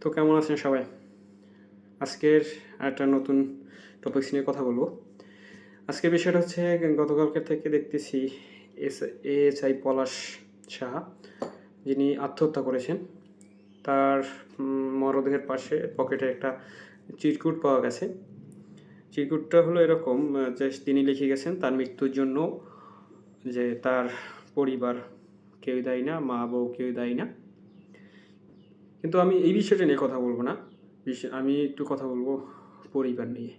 তো কেমন আছেন সবাই? আজকের একটা নতুন টপিকস নিয়ে কথা বলবো। আজকের বিষয়টা হচ্ছে গতকালকের থেকে দেখতেছি এএসআই পলাশ সাহা যিনি আত্মহত্যা করেছেন। তার মরদেহের পাশে পকেটে একটা চিরকুট পাওয়া গেছে। চিরকুটটা হলো এরকম যে তিনি লিখে গেছেন তার মৃত্যুর জন্য যে তার পরিবার কেউই দায়ী না, মা-বউ কেউই দায়ী না। কিন্তু আমি এই বিষয়টা নিয়ে কথা বলবো না। আমি একটু কথা বলবো পরিবার নিয়ে।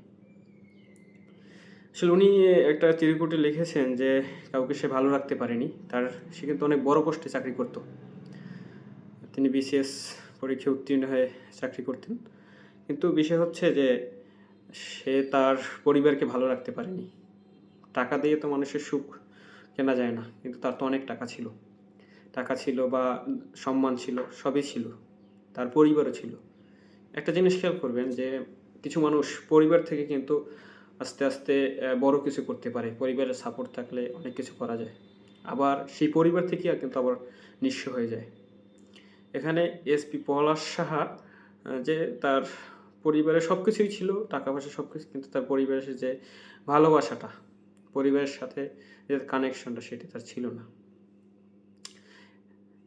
আসলে উনি একটা চিরকুটে লিখেছেন যে কাউকে সে ভালো রাখতে পারেনি। সে কিন্তু অনেক বড় পোস্টে চাকরি করত। তিনি বিসিএস পরীক্ষায় উত্তীর্ণ হয়ে চাকরি করতেন। কিন্তু বিষয় হচ্ছে যে সে তার পরিবারকে ভালো রাখতে পারেনি। টাকা দিয়ে তো মানুষের সুখ কেনা যায় না, কিন্তু তার তো অনেক টাকা ছিল। টাকা ছিল বা সম্মান ছিল, সবই ছিল। তার পরিবারও ছিল। একটা জিনিস খেয়াল করবেন যে কিছু মানুষ পরিবার থেকে কিন্তু আস্তে আস্তে বড় কিছু করতে পারে। পরিবারের সাপোর্ট থাকলে অনেক কিছু করা যায়। আবার সেই পরিবার থেকেই কিন্তু আবার নিঃস্ব হয়ে যায়। এখানে এসপি পলাশ সাহা যে তার পরিবারে সব কিছুই ছিল, টাকা পয়সা সব কিছু, কিন্তু তার পরিবারের যে ভালোবাসাটা, পরিবারের সাথে যে কানেকশনটা, সেটি তার ছিল না।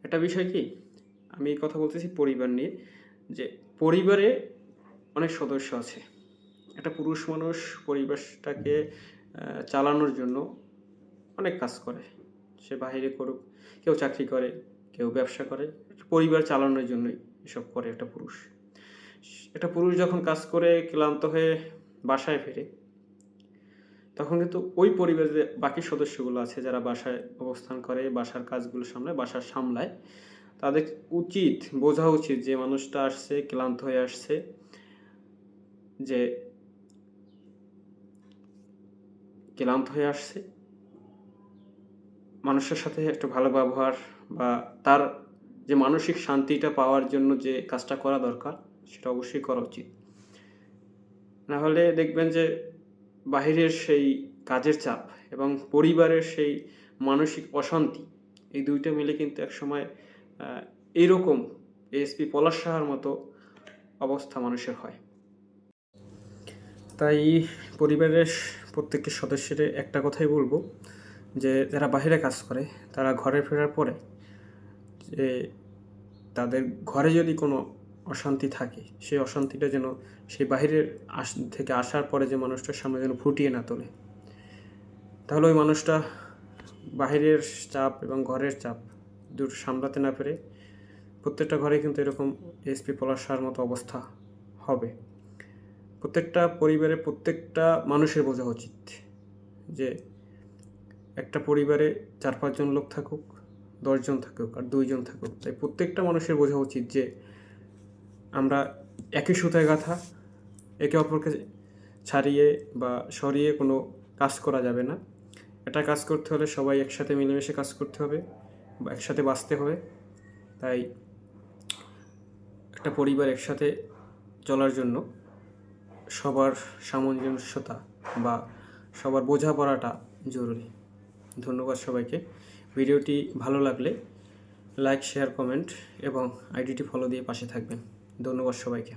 একটা বিষয় কি, আমি কথা বলতেছি পরিবার নিয়ে, যে পরিবারে অনেক সদস্য আছে। একটা পুরুষ মানুষ পরিবেশটাকে চালানোর জন্য অনেক কাজ করে। সে বাহিরে করুক, কেউ চাকরি করে, কেউ ব্যবসা করে, পরিবার চালানোর জন্যই এসব করে একটা পুরুষ। একটা পুরুষ যখন কাজ করে ক্লান্ত হয়ে বাসায় ফেরে, তখন কিন্তু ওই পরিবারের যে বাকি সদস্যগুলো আছে যারা বাসায় অবস্থান করে, বাসার কাজগুলো সামলায়, তাদের বোঝা উচিত যে মানুষটা আসছে, ক্লান্ত হয়ে আসছে, যে মানুষের সাথে একটা ভালো ব্যবহার বা তার যে মানসিক শান্তিটা পাওয়ার জন্য যে কাজটা করা দরকার সেটা অবশ্যই করা উচিত। না হলে দেখবেন যে বাহিরের সেই কাজের চাপ এবং পরিবারের সেই মানসিক অশান্তি, এই দুইটা মিলে কিন্তু একসময় এইরকম এসপি পলাশ সাহার মতো অবস্থা মানুষের হয়। তাই পরিবারের প্রত্যেকটি সদস্যের একটা কথাই বলবো, যে যারা বাহিরে কাজ করে তারা ঘরে ফেরার পরে যে তাদের ঘরে যদি কোনো অশান্তি থাকে, সেই অশান্তিটা যেন সেই বাহিরের থেকে আসার পরে যে মানুষটার সামনে যেন ফুটিয়ে না তোলে। তাহলে ওই মানুষটা বাহিরের চাপ এবং ঘরের চাপ দুটো সামলাতে না পেরে প্রত্যেকটা ঘরে কিন্তু এরকম এসপি পলাশ সাহার মতো অবস্থা হবে। প্রত্যেকটা পরিবারের প্রত্যেকটা মানুষের বোঝা উচিত যে একটা পরিবারে 4-5 জন লোক থাকুক, 10 জন থাকুক আর 2 জন থাকুক, তাই প্রত্যেকটা মানুষের বোঝা উচিত যে আমরা একই সুতায় গাঁথা, একে অপরকে ছাড়িয়ে বা সরিয়ে কোনো কাজ করা যাবে না। এটা কাজ করতে হলে সবাই একসাথে মিলেমিশে কাজ করতে হবে বা একসাথে বাঁচতে হবে। তাই একটা পরিবার একসাথে চলার জন্য সবার সামঞ্জস্যতা বা সবার বোঝাপড়াটা জরুরি। ধন্যবাদ সবাইকে। ভিডিওটি ভালো লাগলে লাইক, শেয়ার, কমেন্ট এবং আইডিটি ফলো দিয়ে পাশে থাকবেন। ধন্যবাদ সবাইকে।